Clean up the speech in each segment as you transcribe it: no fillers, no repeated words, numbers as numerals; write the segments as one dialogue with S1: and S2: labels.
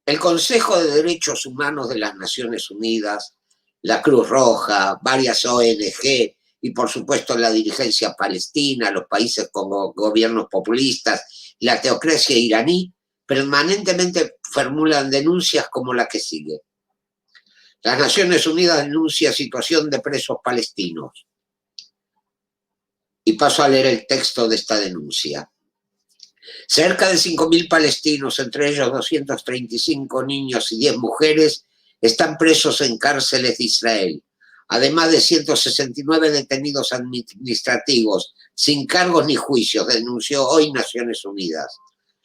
S1: El Consejo de Derechos Humanos de las Naciones Unidas, la Cruz Roja, varias ONG y por supuesto la dirigencia palestina, los países con gobiernos populistas, la teocracia iraní, permanentemente formulan denuncias como la que sigue. Las Naciones Unidas denuncia situación de presos palestinos. Y paso a leer el texto de esta denuncia. Cerca de 5.000 palestinos, entre ellos 235 niños y 10 mujeres, están presos en cárceles de Israel, además de 169 detenidos administrativos, sin cargos ni juicios, denunció hoy Naciones Unidas.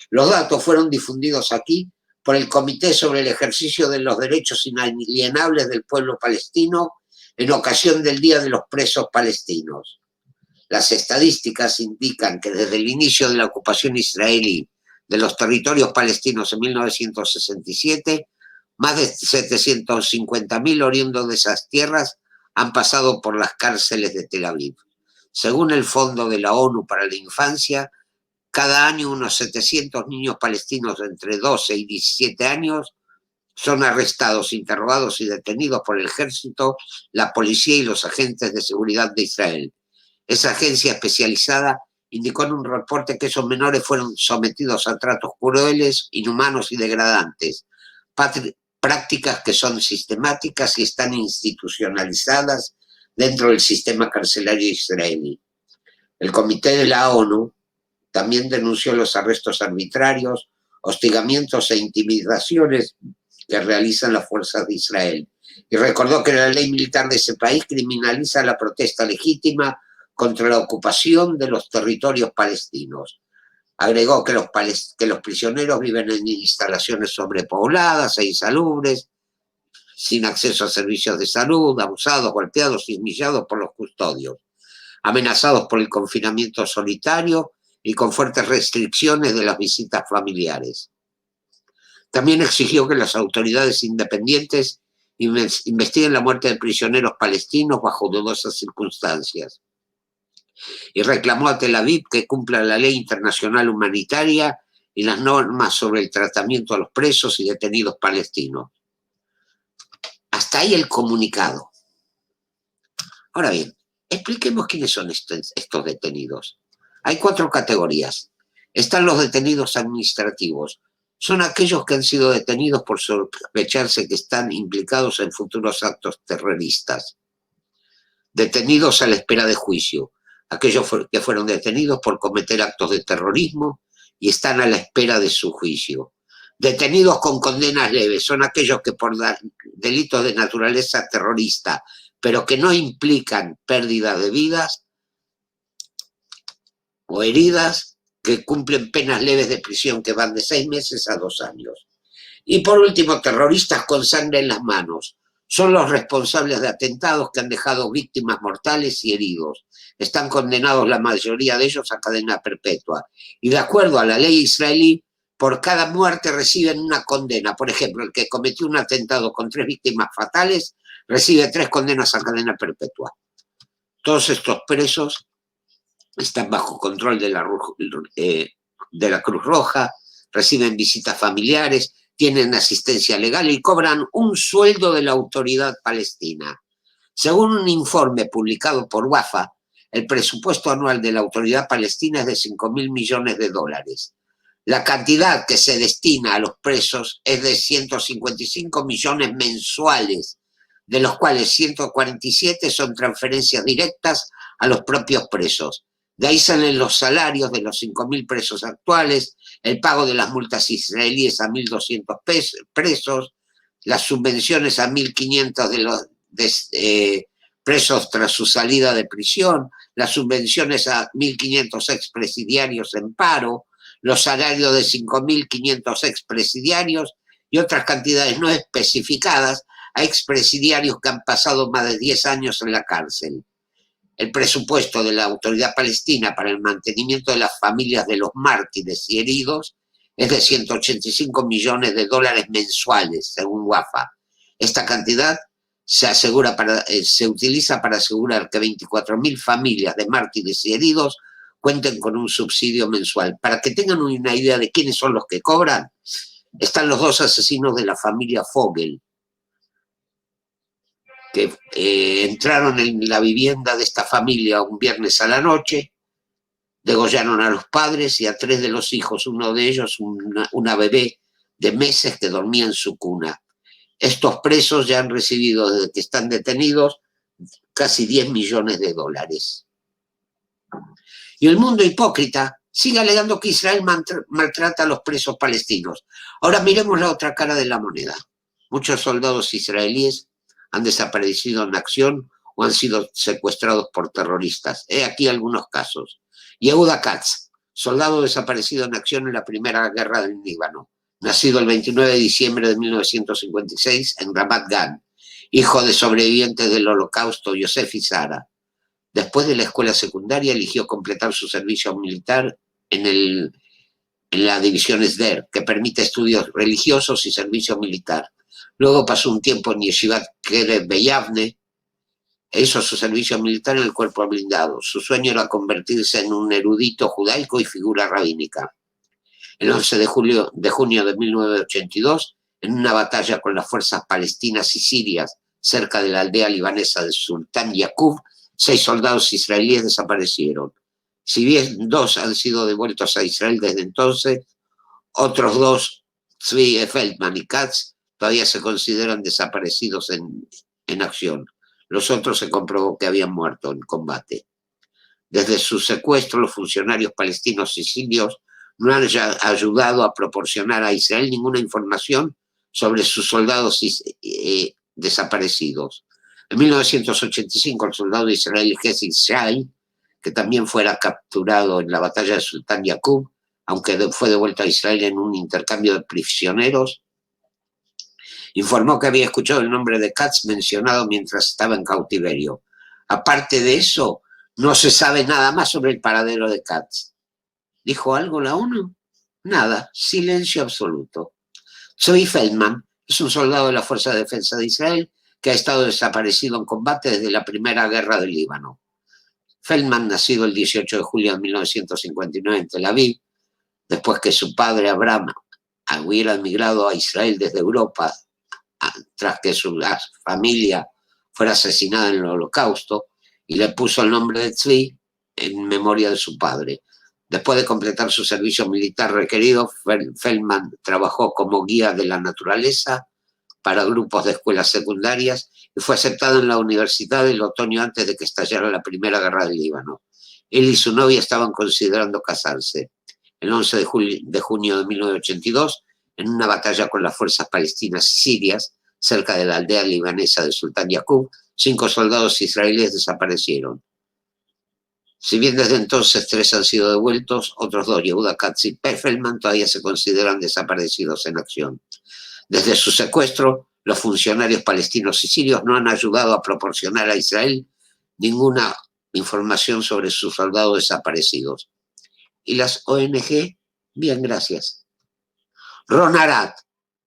S1: Los datos fueron difundidos aquí por el Comité sobre el Ejercicio de los Derechos Inalienables del Pueblo Palestino en ocasión del Día de los Presos Palestinos. Las estadísticas indican que desde el inicio de la ocupación israelí de los territorios palestinos en 1967, más de 750.000 oriundos de esas tierras han pasado por las cárceles de Tel Aviv. Según el Fondo de la ONU para la Infancia, cada año unos 700 niños palestinos de entre 12 y 17 años son arrestados, interrogados y detenidos por el ejército, la policía y los agentes de seguridad de Israel. Esa agencia especializada indicó en un reporte que esos menores fueron sometidos a tratos crueles, inhumanos y degradantes, prácticas que son sistemáticas y están institucionalizadas dentro del sistema carcelario israelí. El Comité de la ONU también denunció los arrestos arbitrarios, hostigamientos e intimidaciones que realizan las fuerzas de Israel y recordó que la ley militar de ese país criminaliza la protesta legítima contra la ocupación de los territorios palestinos. Agregó que los prisioneros viven en instalaciones sobrepobladas e insalubres, sin acceso a servicios de salud, abusados, golpeados y humillados por los custodios, amenazados por el confinamiento solitario y con fuertes restricciones de las visitas familiares. También exigió que las autoridades independientes investiguen la muerte de prisioneros palestinos bajo dudosas circunstancias. Y reclamó a Tel Aviv que cumpla la ley internacional humanitaria y las normas sobre el tratamiento a los presos y detenidos palestinos. Hasta ahí el comunicado. Ahora bien, expliquemos quiénes son estos detenidos. Hay 4 categorías. Están los detenidos administrativos. Son aquellos que han sido detenidos por sospecharse que están implicados en futuros actos terroristas. Detenidos a la espera de juicio. Aquellos que fueron detenidos por cometer actos de terrorismo y están a la espera de su juicio. Detenidos con condenas leves son aquellos que por delitos de naturaleza terrorista, pero que no implican pérdida de vidas o heridas, que cumplen penas leves de prisión que van de 6 meses a 2 años. Y por último, terroristas con sangre en las manos. Son los responsables de atentados que han dejado víctimas mortales y heridos. Están condenados la mayoría de ellos a cadena perpetua. Y de acuerdo a la ley israelí, por cada muerte reciben una condena. Por ejemplo, el que cometió un atentado con 3 víctimas fatales recibe 3 condenas a cadena perpetua. Todos estos presos están bajo control de la Cruz Roja, reciben visitas familiares, tienen asistencia legal y cobran un sueldo de la autoridad palestina. Según un informe publicado por WAFA, el presupuesto anual de la autoridad palestina es de 5.000 millones de dólares. La cantidad que se destina a los presos es de 155 millones mensuales, de los cuales 147 son transferencias directas a los propios presos. De ahí salen los salarios de los 5.000 presos actuales, el pago de las multas israelíes a 1.200 presos, las subvenciones a 1.500 de los presos tras su salida de prisión, las subvenciones a 1.500 expresidiarios en paro, los salarios de 5.500 expresidiarios y otras cantidades no especificadas a expresidiarios que han pasado más de 10 años en la cárcel. El presupuesto de la autoridad palestina para el mantenimiento de las familias de los mártires y heridos es de 185 millones de dólares mensuales, según WAFA. Esta cantidad se utiliza para asegurar que 24.000 familias de mártires y heridos cuenten con un subsidio mensual. Para que tengan una idea de quiénes son los que cobran, Están los dos asesinos de la familia Fogel, que entraron en la vivienda de esta familia un viernes a la noche, degollaron a los padres y a 3 de los hijos, uno de ellos una bebé de meses que dormía en su cuna. Estos presos ya han recibido, desde que están detenidos, casi 10 millones de dólares. Y el mundo hipócrita sigue alegando que Israel maltrata a los presos palestinos. Ahora miremos la otra cara de la moneda. Muchos soldados israelíes han desaparecido en acción o han sido secuestrados por terroristas. He aquí algunos casos. Yehuda Katz, soldado desaparecido en acción en la Primera Guerra del Líbano, nacido el 29 de diciembre de 1956 en Ramat Gan, hijo de sobrevivientes del Holocausto, Yosef y Sara. Después de la escuela secundaria eligió completar su servicio militar en la división Esder, que permite estudios religiosos y servicio militar. Luego pasó un tiempo en Yeshivat Kerev Beyavne e hizo su servicio militar en el cuerpo blindado. Su sueño era convertirse en un erudito judaico y figura rabínica. El 11 de junio de 1982, en una batalla con las fuerzas palestinas y sirias cerca de la aldea libanesa de Sultán Yaqub, 6 soldados israelíes desaparecieron. Si bien 2 han sido devueltos a Israel desde entonces, otros 2, Tzvi Feldman y Katz, todavía se consideran desaparecidos en acción. Los otros se comprobó que habían muerto en combate. Desde su secuestro, los funcionarios palestinos y sirios no han ayudado a proporcionar a Israel ninguna información sobre sus soldados desaparecidos. En 1985, el soldado israelí Hezi Shai, que también fuera capturado en la batalla de Sultán Yaqub, aunque fue devuelto a Israel en un intercambio de prisioneros, informó que había escuchado el nombre de Katz mencionado mientras estaba en cautiverio. Aparte de eso, no se sabe nada más sobre el paradero de Katz. ¿Dijo algo la ONU? Nada, silencio absoluto. Tzvi Feldman es un soldado de la Fuerza de Defensa de Israel que ha estado desaparecido en combate desde la Primera Guerra del Líbano. Feldman, nacido el 18 de julio de 1959 en Tel Aviv, después que su padre Abraham hubiera emigrado a Israel desde Europa tras que su familia fuera asesinada en el Holocausto, y le puso el nombre de Tzvi en memoria de su padre. Después de completar su servicio militar requerido, Feldman trabajó como guía de la naturaleza para grupos de escuelas secundarias y fue aceptado en la universidad el otoño antes de que estallara la Primera Guerra del Líbano. Él y su novia estaban considerando casarse. El 11 de junio de 1982, en una batalla con las fuerzas palestinas y sirias, cerca de la aldea libanesa de Sultán Yaqub, 5 soldados israelíes desaparecieron. Si bien desde entonces 3 han sido devueltos, otros 2, Yehuda Katz y Feldman, todavía se consideran desaparecidos en acción. Desde su secuestro, los funcionarios palestinos y sirios no han ayudado a proporcionar a Israel ninguna información sobre sus soldados desaparecidos. ¿Y las ONG? Bien, gracias. Ron Arad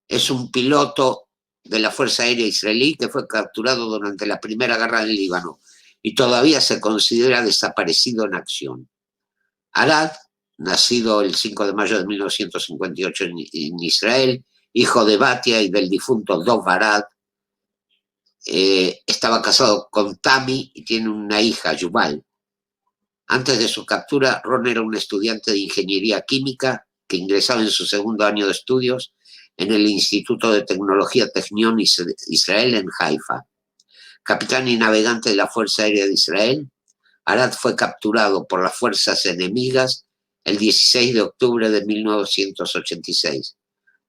S1: es un piloto de la Fuerza Aérea Israelí que fue capturado durante la Primera Guerra del Líbano y todavía se considera desaparecido en acción. Arad, nacido el 5 de mayo de 1958 en Israel, hijo de Batia y del difunto Dov Arad, estaba casado con Tami y tiene una hija, Yuval. Antes de su captura, Ron era un estudiante de ingeniería química que ingresaba en su segundo año de estudios en el Instituto de Tecnología Technion Israel en Haifa. Capitán y navegante de la Fuerza Aérea de Israel, Arad fue capturado por las fuerzas enemigas el 16 de octubre de 1986.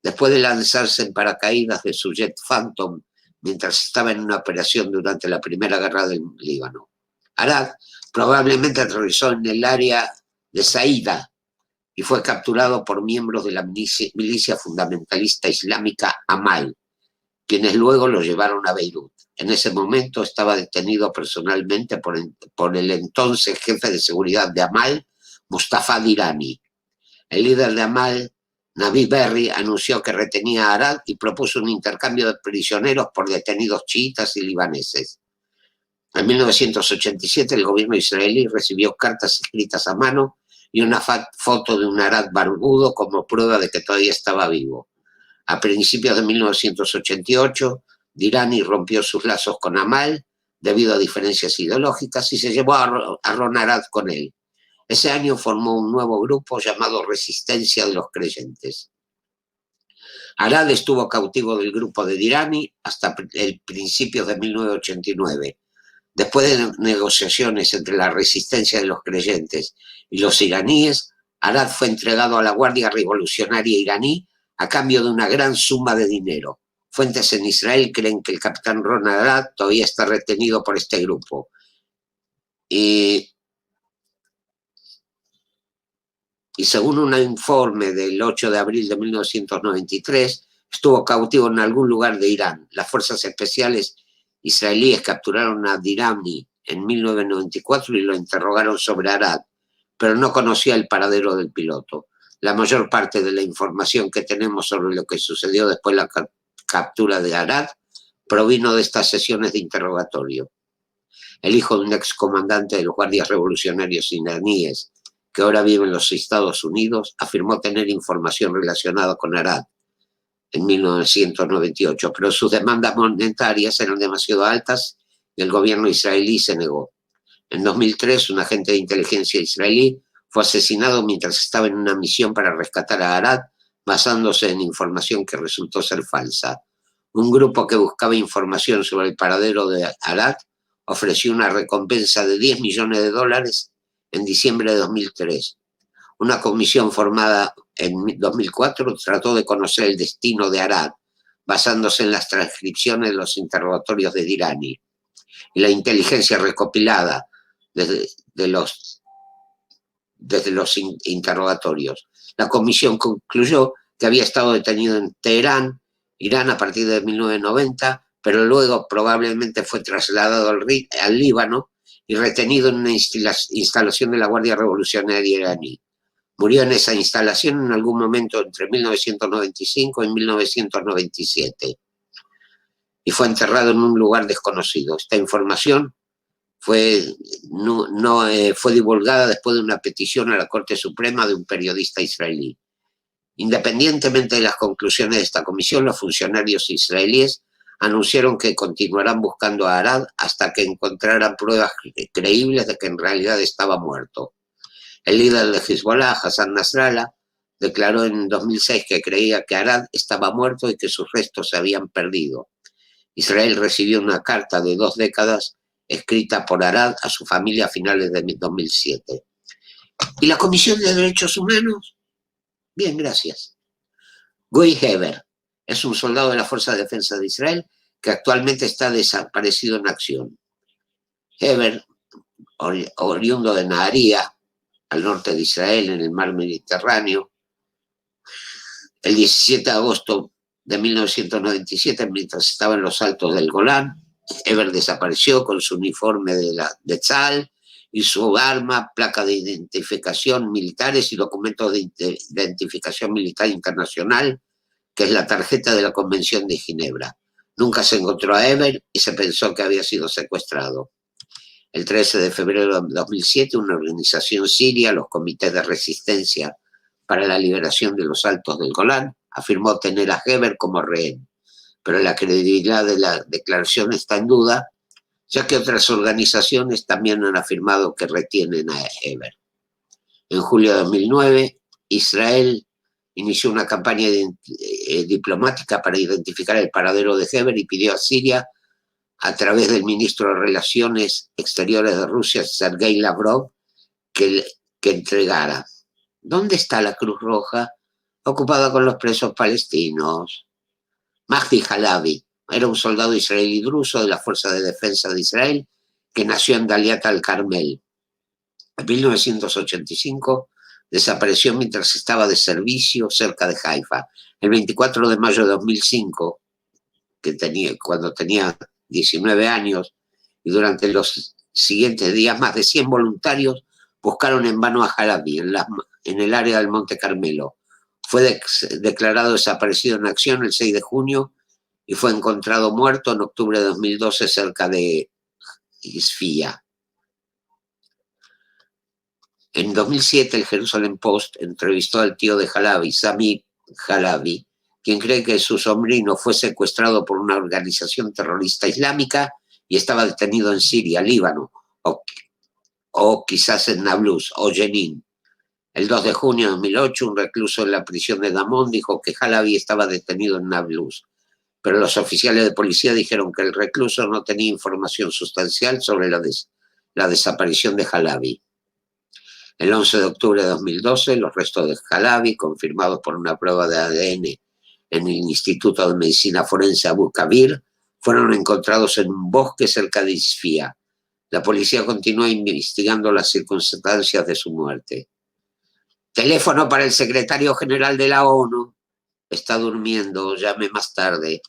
S1: Después de lanzarse en paracaídas de su jet Phantom mientras estaba en una operación durante la Primera Guerra del Líbano. Arad probablemente aterrizó en el área de Saida y fue capturado por miembros de la milicia fundamentalista islámica Amal, quienes luego lo llevaron a Beirut. En ese momento estaba detenido personalmente por el entonces jefe de seguridad de Amal, Mustafa Dirani. El líder de Amal, Navi Berri, anunció que retenía a Arad y propuso un intercambio de prisioneros por detenidos chiitas y libaneses. En 1987, el gobierno israelí recibió cartas escritas a mano y una foto de un Arad barbudo como prueba de que todavía estaba vivo. A principios de 1988, Dirani rompió sus lazos con Amal debido a diferencias ideológicas y se llevó a Ron Arad con él. Ese año formó un nuevo grupo llamado Resistencia de los Creyentes. Arad estuvo cautivo del grupo de Dirani hasta el principio de 1989. Después de negociaciones entre la Resistencia de los Creyentes y los iraníes, Arad fue entregado a la Guardia Revolucionaria iraní a cambio de una gran suma de dinero. Fuentes en Israel creen que el capitán Ron Arad todavía está retenido por este grupo. Y según un informe del 8 de abril de 1993, estuvo cautivo en algún lugar de Irán. Las fuerzas especiales israelíes capturaron a Dirani en 1994 y lo interrogaron sobre Arad, pero no conocía el paradero del piloto. La mayor parte de la información que tenemos sobre lo que sucedió después de la captura de Arad provino de estas sesiones de interrogatorio. El hijo de un excomandante de los guardias revolucionarios iraníes, que ahora vive en los Estados Unidos, afirmó tener información relacionada con Arad en 1998, pero sus demandas monetarias eran demasiado altas y el gobierno israelí se negó. En 2003, un agente de inteligencia israelí fue asesinado mientras estaba en una misión para rescatar a Arad, basándose en información que resultó ser falsa. Un grupo que buscaba información sobre el paradero de Arad ofreció una recompensa de $10 millones en diciembre de 2003. Una comisión formada en 2004 trató de conocer el destino de Arad, basándose en las transcripciones de los interrogatorios de Dirani y la inteligencia recopilada desde los interrogatorios. La comisión concluyó que había estado detenido en Teherán, Irán, a partir de 1990, pero luego probablemente fue trasladado al Líbano y retenido en una instalación de la Guardia Revolucionaria iraní. Murió en esa instalación en algún momento entre 1995 y 1997 y fue enterrado en un lugar desconocido. Esta información fue divulgada después de una petición a la Corte Suprema de un periodista israelí. Independientemente de las conclusiones de esta comisión, los funcionarios israelíes anunciaron que continuarán buscando a Arad hasta que encontraran pruebas creíbles de que en realidad estaba muerto. El líder de Hezbollah, Hassan Nasrallah, declaró en 2006 que creía que Arad estaba muerto y que sus restos se habían perdido. Israel recibió una carta de 2 décadas escrita por Arad a su familia a finales de 2007. ¿Y la Comisión de Derechos Humanos? Bien, gracias. Guy Heber es un soldado de la Fuerza de Defensa de Israel que actualmente está desaparecido en acción. Heber, oriundo de Naharía, al norte de Israel, en el mar Mediterráneo, el 17 de agosto de 1997, mientras estaba en los altos del Golán, Heber desapareció con su uniforme de Tzal y su arma, placa de identificación militares y documentos de identificación militar internacional, que es la tarjeta de la Convención de Ginebra. Nunca se encontró a Heber y se pensó que había sido secuestrado. El 13 de febrero de 2007, una organización siria, los Comités de Resistencia para la Liberación de los Altos del Golán, afirmó tener a Heber como rehén, pero la credibilidad de la declaración está en duda, ya que otras organizaciones también han afirmado que retienen a Heber. En julio de 2009, Israel inició una campaña diplomática para identificar el paradero de Heber y pidió a Siria, a través del ministro de Relaciones Exteriores de Rusia, Sergei Lavrov, que entregara. ¿Dónde está la Cruz Roja? Ocupada con los presos palestinos. Mahdi Halabi era un soldado israelí druso de la Fuerza de Defensa de Israel que nació en Daliat al-Carmel. En 1985 desapareció mientras estaba de servicio cerca de Haifa. El 24 de mayo de 2005, cuando tenía 19 años, y durante los siguientes días más de 100 voluntarios buscaron en vano a Halabi en el área del Monte Carmelo. Fue declarado desaparecido en acción el 6 de junio y fue encontrado muerto en octubre de 2012 cerca de Isfía. En 2007, el Jerusalem Post entrevistó al tío de Halabi, Sami Halabi, quien cree que su sobrino fue secuestrado por una organización terrorista islámica y estaba detenido en Siria, Líbano, o quizás en Nablus o Jenin. El 2 de junio de 2008, un recluso en la prisión de Damón dijo que Halabi estaba detenido en Nablus, pero los oficiales de policía dijeron que el recluso no tenía información sustancial sobre la desaparición de Halabi. El 11 de octubre de 2012, los restos de Halabi, confirmados por una prueba de ADN en el Instituto de Medicina Forense Abu Kabir, fueron encontrados en un bosque cerca de Isfía. La policía continúa investigando las circunstancias de su muerte. Teléfono para el secretario general de la ONU. Está durmiendo, llame más tarde.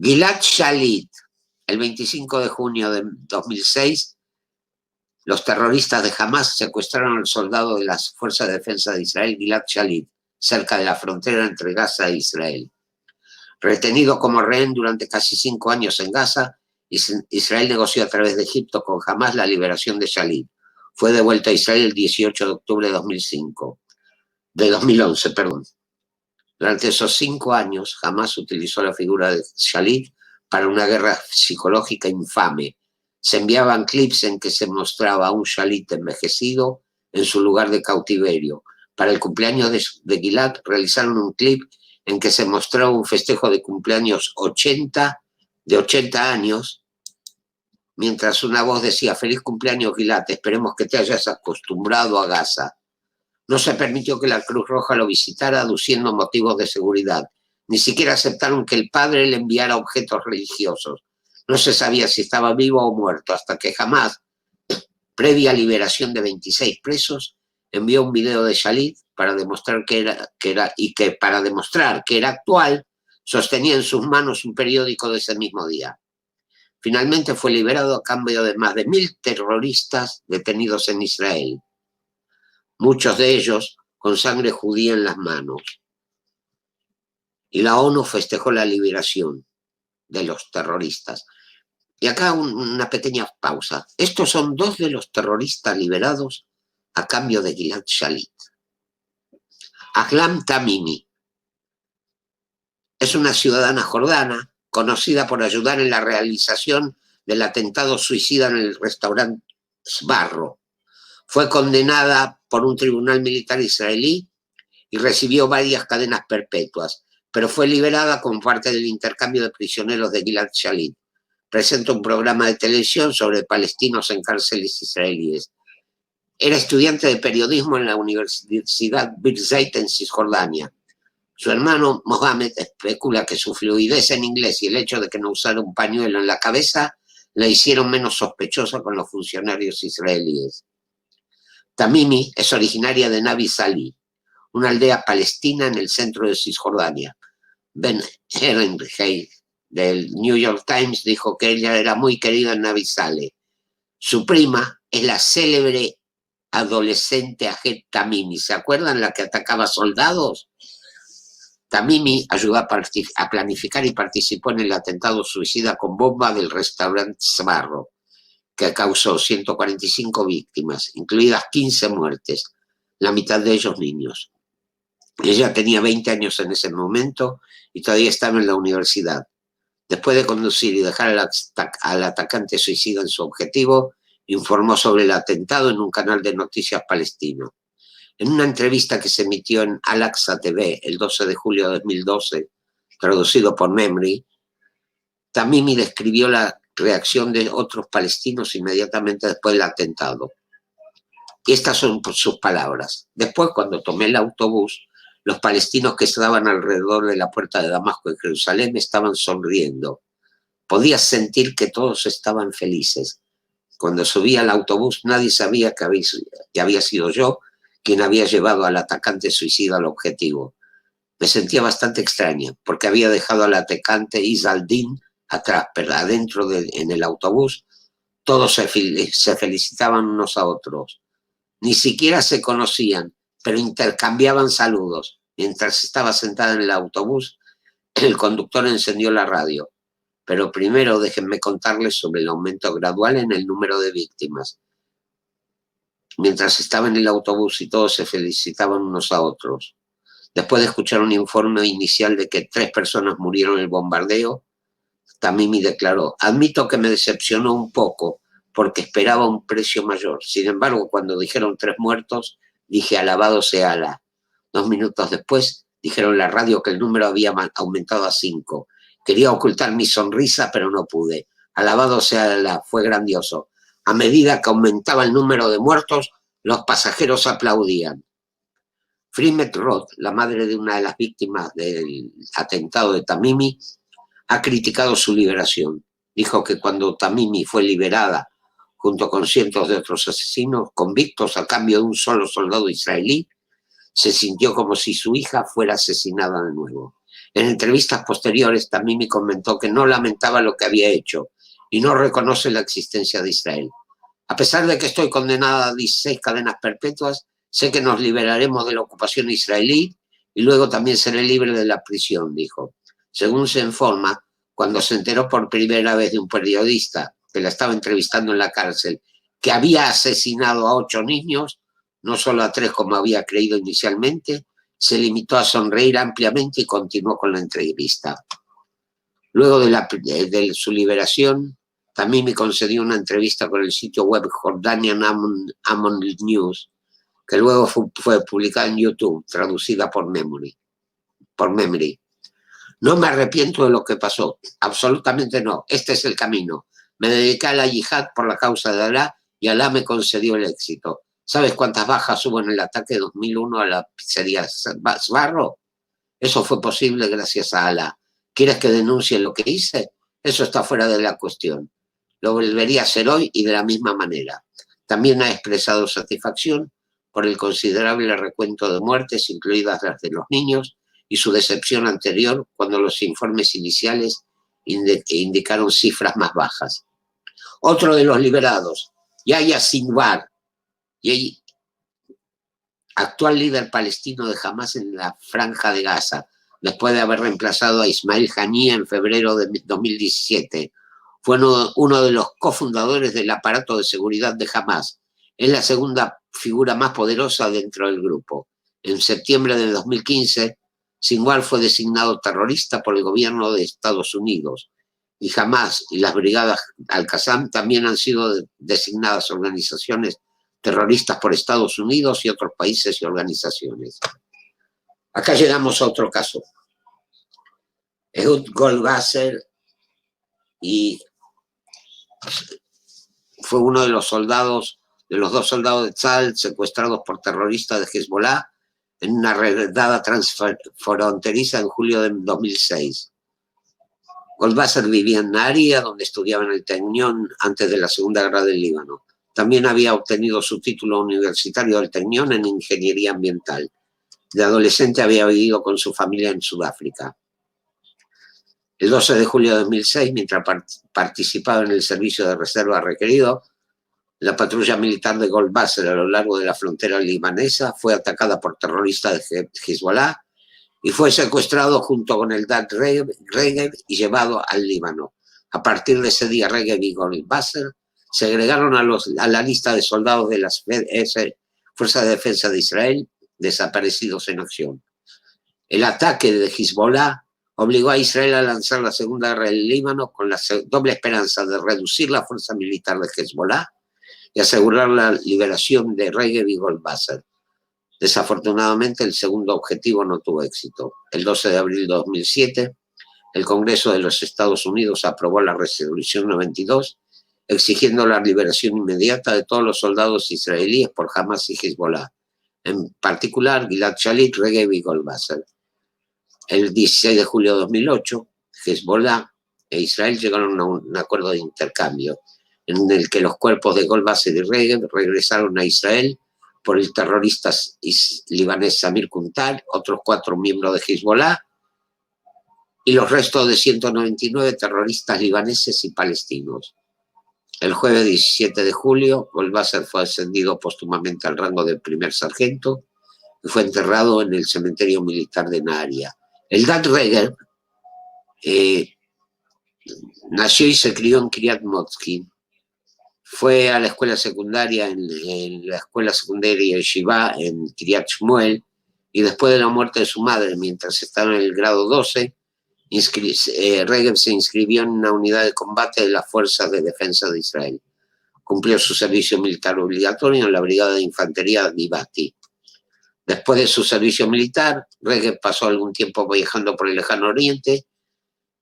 S1: Gilad Shalit. El 25 de junio de 2006, los terroristas de Hamas secuestraron al soldado de las Fuerzas de Defensa de Israel, Gilad Shalit, cerca de la frontera entre Gaza e Israel. Retenido como rehén durante casi 5 años en Gaza, Israel negoció a través de Egipto con Hamas la liberación de Shalit. Fue devuelto a Israel el 18 de octubre de 2011. Durante esos 5 años, Hamas utilizó la figura de Shalit para una guerra psicológica infame. Se enviaban clips en que se mostraba a un Shalit envejecido en su lugar de cautiverio. Para el cumpleaños de Gilad realizaron un clip en que se mostraba un festejo de cumpleaños de 80 años, mientras una voz decía: feliz cumpleaños Gilad, esperemos que te hayas acostumbrado a Gaza. No se permitió que la Cruz Roja lo visitara, aduciendo motivos de seguridad. Ni siquiera aceptaron que el padre le enviara objetos religiosos. No se sabía si estaba vivo o muerto, hasta que Hamas, previa liberación de 26 presos, envió un video de Shalit para demostrar para demostrar que era actual, sostenía en sus manos un periódico de ese mismo día. Finalmente fue liberado a cambio de más de 1.000 terroristas detenidos en Israel, muchos de ellos con sangre judía en las manos. Y la ONU festejó la liberación de los terroristas. Y acá una pequeña pausa. Estos son 2 de los terroristas liberados a cambio de Gilad Shalit. Ahlam Tamimi es una ciudadana jordana conocida por ayudar en la realización del atentado suicida en el restaurante Sbarro. Fue condenada por un tribunal militar israelí y recibió varias cadenas perpetuas, pero fue liberada como parte del intercambio de prisioneros de Gilad Shalit. Presenta un programa de televisión sobre palestinos en cárceles israelíes. Era estudiante de periodismo en la Universidad Birzeit en Cisjordania. Su hermano Mohamed especula que su fluidez en inglés y el hecho de que no usara un pañuelo en la cabeza la hicieron menos sospechosa con los funcionarios israelíes. Tamimi es originaria de Nabi Salih, una aldea palestina en el centro de Cisjordania. Ben Ehrenreich del New York Times dijo que ella era muy querida en Nabi Saleh. Su prima es la célebre adolescente Ahed Tamimi. ¿Se acuerdan la que atacaba soldados? Tamimi ayudó a planificar y participó en el atentado suicida con bomba del restaurante Sbarro, que causó 145 víctimas, incluidas 15 muertes, la mitad de ellos niños. Ella tenía 20 años en ese momento y todavía estaba en la universidad. Después de conducir y dejar al atacante suicida en su objetivo, informó sobre el atentado en un canal de noticias palestino. En una entrevista que se emitió en Al-Aqsa TV el 12 de julio de 2012, traducido por Memri, Tamimi describió la reacción de otros palestinos inmediatamente después del atentado. Y estas son sus palabras. Después, cuando tomé el autobús, los palestinos que estaban alrededor de la puerta de Damasco en Jerusalén estaban sonriendo. Podías sentir que todos estaban felices. Cuando subí al autobús, nadie sabía que había sido yo quien había llevado al atacante suicida al objetivo. Me sentía bastante extraña, porque había dejado al atacante Izaldín atrás, pero adentro en el autobús todos se felicitaban unos a otros. Ni siquiera se conocían, pero intercambiaban saludos. Mientras estaba sentada en el autobús, el conductor encendió la radio. Pero primero déjenme contarles sobre el aumento gradual en el número de víctimas. Mientras estaba en el autobús y todos se felicitaban unos a otros. Después de escuchar un informe inicial de que 3 personas murieron en el bombardeo, Tamimi declaró: admito que me decepcionó un poco porque esperaba un precio mayor. Sin embargo, cuando dijeron 3 muertos, dije: alabado sea Alá. 2 minutos después, dijeron en la radio que el número había aumentado a 5. Quería ocultar mi sonrisa, pero no pude. Alabado sea Alá, fue grandioso. A medida que aumentaba el número de muertos, los pasajeros aplaudían. Frimet Roth, la madre de una de las víctimas del atentado de Tamimi, ha criticado su liberación. Dijo que cuando Tamimi fue liberada, junto con cientos de otros asesinos convictos a cambio de un solo soldado israelí, se sintió como si su hija fuera asesinada de nuevo. En entrevistas posteriores, Tamimi comentó que no lamentaba lo que había hecho y no reconoce la existencia de Israel. A pesar de que estoy condenada a 16 cadenas perpetuas, sé que nos liberaremos de la ocupación israelí y luego también seré libre de la prisión, dijo. Según se informa, cuando se enteró por primera vez de un periodista que la estaba entrevistando en la cárcel que había asesinado a 8 niños, no solo a 3 como había creído inicialmente, se limitó a sonreír ampliamente y continuó con la entrevista. Luego de su liberación, también me concedió una entrevista con el sitio web Jordanian Ammon News, que luego fue publicada en YouTube, traducida por Memory. No me arrepiento de lo que pasó, absolutamente no. Este es el camino. Me dediqué a la yihad por la causa de Alá y Alá me concedió el éxito. ¿Sabes cuántas bajas hubo en el ataque de 2001 a la pizzería Sbarro? Eso fue posible gracias a Alá. ¿Quieres que denuncie lo que hice? Eso está fuera de la cuestión. Lo volvería a hacer hoy y de la misma manera. También ha expresado satisfacción por el considerable recuento de muertes, incluidas las de los niños, y su decepción anterior cuando los informes iniciales indicaron cifras más bajas. Otro de los liberados, Yahya Sinwar, actual líder palestino de Hamas en la Franja de Gaza, después de haber reemplazado a Ismail Haniyeh en febrero de 2017. Fue uno de los cofundadores del aparato de seguridad de Hamas. Es la segunda figura más poderosa dentro del grupo. En septiembre de 2015, Sinwar fue designado terrorista por el gobierno de Estados Unidos. Y Hamas y las brigadas Al-Qassam también han sido designadas organizaciones terroristas por Estados Unidos y otros países y organizaciones. Acá llegamos a otro caso. Ehud Goldwasser y fue uno de los 2 soldados de Tzal secuestrados por terroristas de Hezbollah en una redada transfronteriza en julio de 2006. Goldwasser vivía en Nahariya, donde estudiaba en el Technion antes de la Segunda Guerra del Líbano. También había obtenido su título universitario del Technion en Ingeniería Ambiental. De adolescente había vivido con su familia en Sudáfrica. El 12 de julio de 2006, mientras participaba en el servicio de reserva requerido, la patrulla militar de Goldwasser a lo largo de la frontera libanesa fue atacada por terroristas de Hezbollah y fue secuestrado junto con el Dad Regev y llevado al Líbano. A partir de ese día, Regev y Goldwasser se agregaron a la lista de soldados de las Fuerzas de Defensa de Israel desaparecidos en acción. El ataque de Hezbollah obligó a Israel a lanzar la Segunda Guerra del Líbano con la doble esperanza de reducir la fuerza militar de Hezbollah y asegurar la liberación de Regev y Goldwasser. Desafortunadamente, el segundo objetivo no tuvo éxito. El 12 de abril de 2007, el Congreso de los Estados Unidos aprobó la Resolución 92, exigiendo la liberación inmediata de todos los soldados israelíes por Hamas y Hezbollah, en particular Gilad Shalit, Regev y Goldwasser. El 16 de julio de 2008, Hezbollah e Israel llegaron a un acuerdo de intercambio en el que los cuerpos de Goldwasser y Regev regresaron a Israel por el terrorista libanés Samir Kuntal, otros 4 miembros de Hezbollah y los restos de 199 terroristas libaneses y palestinos. El jueves 17 de julio, Goldwasser fue ascendido póstumamente al rango de primer sargento y fue enterrado en el cementerio militar de Nahariya. El Dad Regev nació y se crió en Kiryat Motzkin. Fue a la escuela secundaria en la escuela secundaria Yeshiva en Kiryat Shmuel y después de la muerte de su madre, mientras estaba en el grado 12, Regev se inscribió en una unidad de combate de las Fuerzas de Defensa de Israel. Cumplió su servicio militar obligatorio en la Brigada de Infantería Givati. Después de su servicio militar, Regev pasó algún tiempo viajando por el Lejano Oriente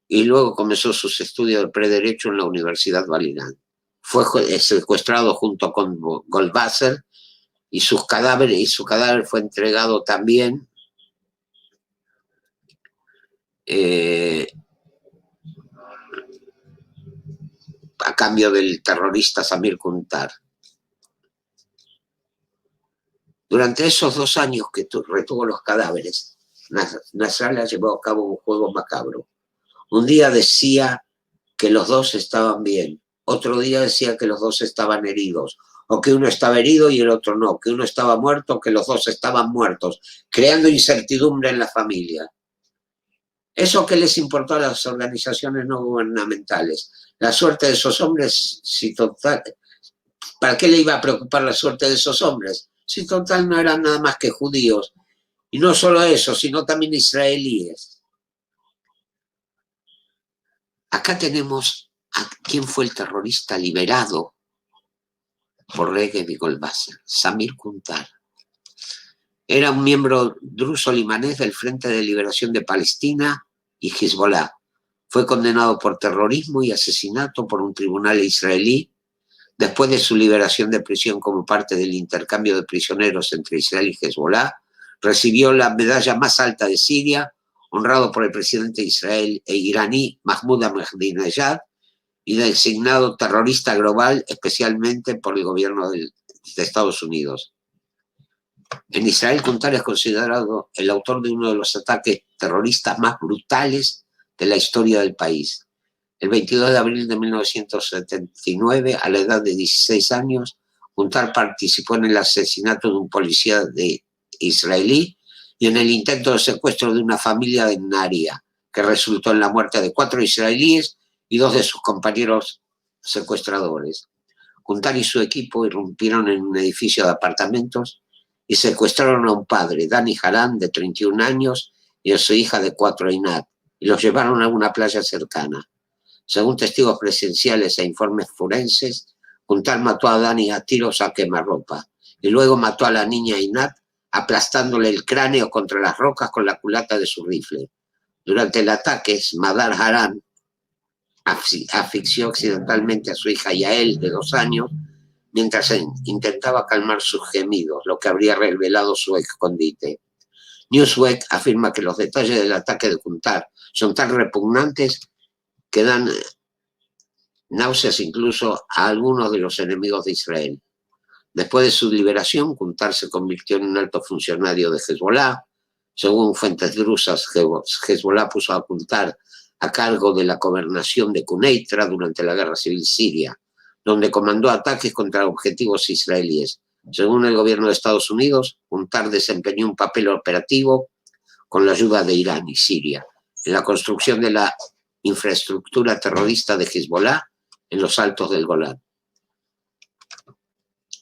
S1: y luego comenzó sus estudios de prederecho en la Universidad Bar-Ilan. Fue secuestrado junto con Goldwasser y su cadáver fue entregado también a cambio del terrorista Samir Kuntar. Durante esos 2 años que retuvo los cadáveres, Nasrallah llevó a cabo un juego macabro. Un día decía que los dos estaban bien, otro día decía que los dos estaban heridos, o que uno estaba herido y el otro no, que uno estaba muerto, que los dos estaban muertos, creando incertidumbre en la familia. ¿Eso qué les importó a las organizaciones no gubernamentales? La suerte de esos hombres, si total, ¿para qué le iba a preocupar la suerte de esos hombres? Si total no eran nada más que judíos. Y no solo eso, sino también israelíes. Acá tenemos a quién fue el terrorista liberado por Regev y Goldwasser, Samir Kuntar. Era un miembro druso-libanés del Frente de Liberación de Palestina y Hezbollah. Fue condenado por terrorismo y asesinato por un tribunal israelí. Después de su liberación de prisión como parte del intercambio de prisioneros entre Israel y Hezbollah, recibió la medalla más alta de Siria, honrado por el presidente de Israel e iraní Mahmoud Ahmadinejad, y designado terrorista global, especialmente por el gobierno de Estados Unidos. En Israel, Kuntar es considerado el autor de uno de los ataques terroristas más brutales de la historia del país. El 22 de abril de 1979, a la edad de 16 años, Kuntar participó en el asesinato de un policía israelí y en el intento de secuestro de una familia de Naria, que resultó en la muerte de 4 israelíes y 2 de sus compañeros secuestradores. Kuntar y su equipo irrumpieron en un edificio de apartamentos y secuestraron a un padre, Dani Haran, de 31 años, y a su hija de 4, Einat, y los llevaron a una playa cercana. Según testigos presenciales e informes forenses, Kuntar mató a Dani a tiros a quemarropa y luego mató a la niña Einat aplastándole el cráneo contra las rocas con la culata de su rifle. Durante el ataque, Madar Haran asfixió accidentalmente a su hija Yael, de 2 años, mientras intentaba calmar sus gemidos, lo que habría revelado su escondite. Newsweek afirma que los detalles del ataque de Kuntar son tan repugnantes que dan náuseas incluso a algunos de los enemigos de Israel. Después de su liberación, Kuntar se convirtió en un alto funcionario de Hezbollah. Según fuentes drusas, Hezbollah puso a Kuntar a cargo de la gobernación de Quneitra durante la Guerra Civil Siria, donde comandó ataques contra objetivos israelíes. Según el gobierno de Estados Unidos, Kuntar desempeñó un papel operativo con la ayuda de Irán y Siria en la construcción de la infraestructura terrorista de Hezbollah en los altos del Golán.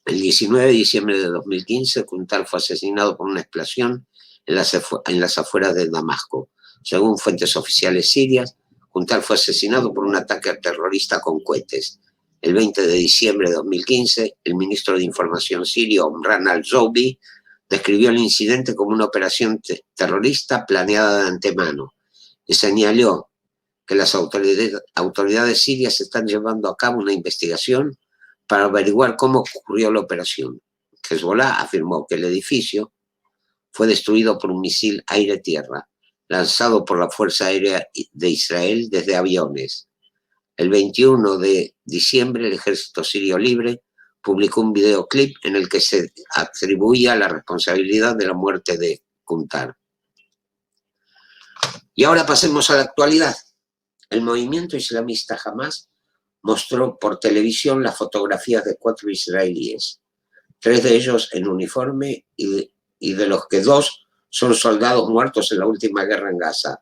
S1: El 19 de diciembre de 2015, Kuntar fue asesinado por una explosión en las afueras de Damasco. Según fuentes oficiales sirias, Kuntar fue asesinado por un ataque terrorista con cohetes. El 20 de diciembre de 2015, el ministro de Información sirio, Omran al-Zoubi, describió el incidente como una operación terrorista planeada de antemano y señaló que las autoridades sirias están llevando a cabo una investigación para averiguar cómo ocurrió la operación. Hezbollah afirmó que el edificio fue destruido por un misil aire-tierra lanzado por la Fuerza Aérea de Israel desde aviones. El 21 de diciembre, el Ejército Sirio Libre publicó un videoclip en el que se atribuía la responsabilidad de la muerte de Kuntar. Y ahora pasemos a la actualidad. El movimiento islamista Hamas mostró por televisión las fotografías de 4 israelíes, 3 de ellos en uniforme y de los que 2 son soldados muertos en la última guerra en Gaza,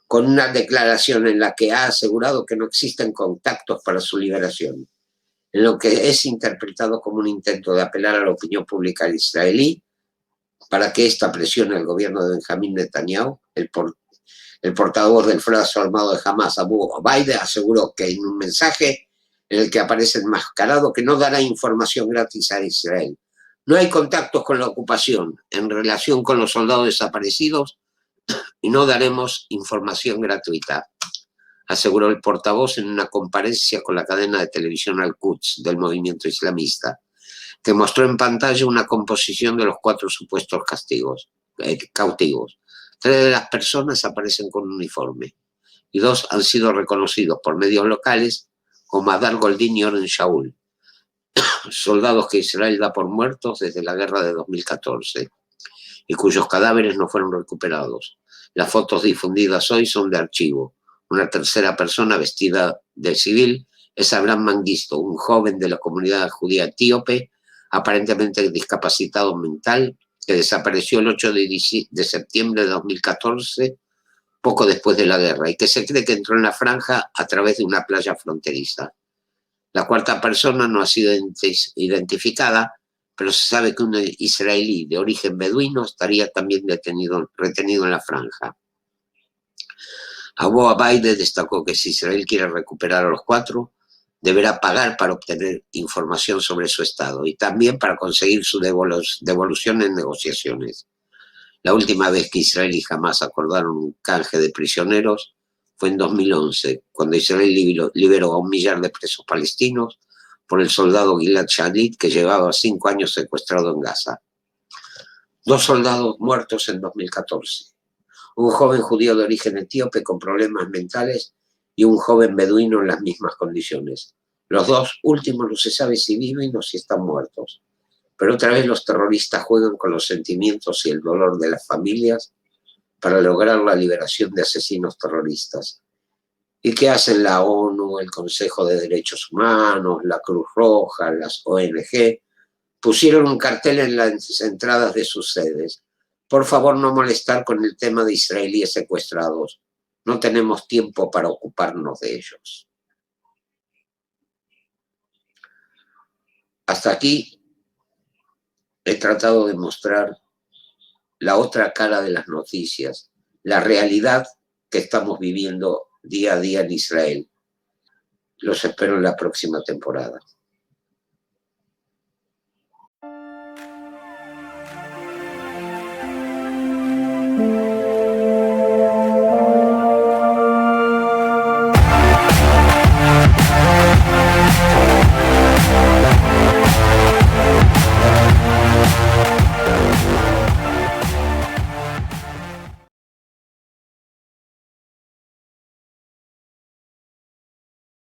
S1: con una declaración en la que ha asegurado que no existen contactos para su liberación, en lo que es interpretado como un intento de apelar a la opinión pública israelí para que ésta presione al gobierno de Benjamín Netanyahu. El portavoz del brazo armado de Hamas, Abu Obaide, aseguró que en un mensaje en el que aparece enmascarado que no dará información gratis a Israel. No hay contactos con la ocupación en relación con los soldados desaparecidos y no daremos información gratuita, aseguró el portavoz en una conferencia con la cadena de televisión Al-Quds del movimiento islamista, que mostró en pantalla una composición de los 4 supuestos cautivos. 3 de las personas aparecen con uniforme y 2 han sido reconocidos por medios locales como Adar Goldin y Oren Shaul, soldados que Israel da por muertos desde la guerra de 2014 y cuyos cadáveres no fueron recuperados. Las fotos difundidas hoy son de archivo. Una tercera persona vestida de civil es Abraham Mangisto, un joven de la comunidad judía etíope, aparentemente discapacitado mental, que desapareció el 8 de septiembre de 2014, poco después de la guerra, y que se cree que entró en la franja a través de una playa fronteriza. La cuarta persona no ha sido identificada, pero se sabe que un israelí de origen beduino estaría también retenido en la franja. Abu Obaide destacó que si Israel quiere recuperar a los 4, deberá pagar para obtener información sobre su estado y también para conseguir su devolución en negociaciones. La última vez que Israel y Hamas acordaron un canje de prisioneros fue en 2011, cuando Israel liberó a 1 millar de presos palestinos por el soldado Gilad Shalit, que llevaba 5 años secuestrado en Gaza. 2 soldados muertos en 2014. Un joven judío de origen etíope con problemas mentales y un joven beduino en las mismas condiciones. Los 2 últimos no se sabe si viven o si están muertos. Pero otra vez los terroristas juegan con los sentimientos y el dolor de las familias para lograr la liberación de asesinos terroristas. ¿Y qué hacen la ONU, el Consejo de Derechos Humanos, la Cruz Roja, las ONG? Pusieron un cartel en las entradas de sus sedes. Por favor, no molestar con el tema de israelíes secuestrados. No tenemos tiempo para ocuparnos de ellos. Hasta aquí he tratado de mostrar la otra cara de las noticias, la realidad que estamos viviendo día a día en Israel. Los espero en la próxima temporada.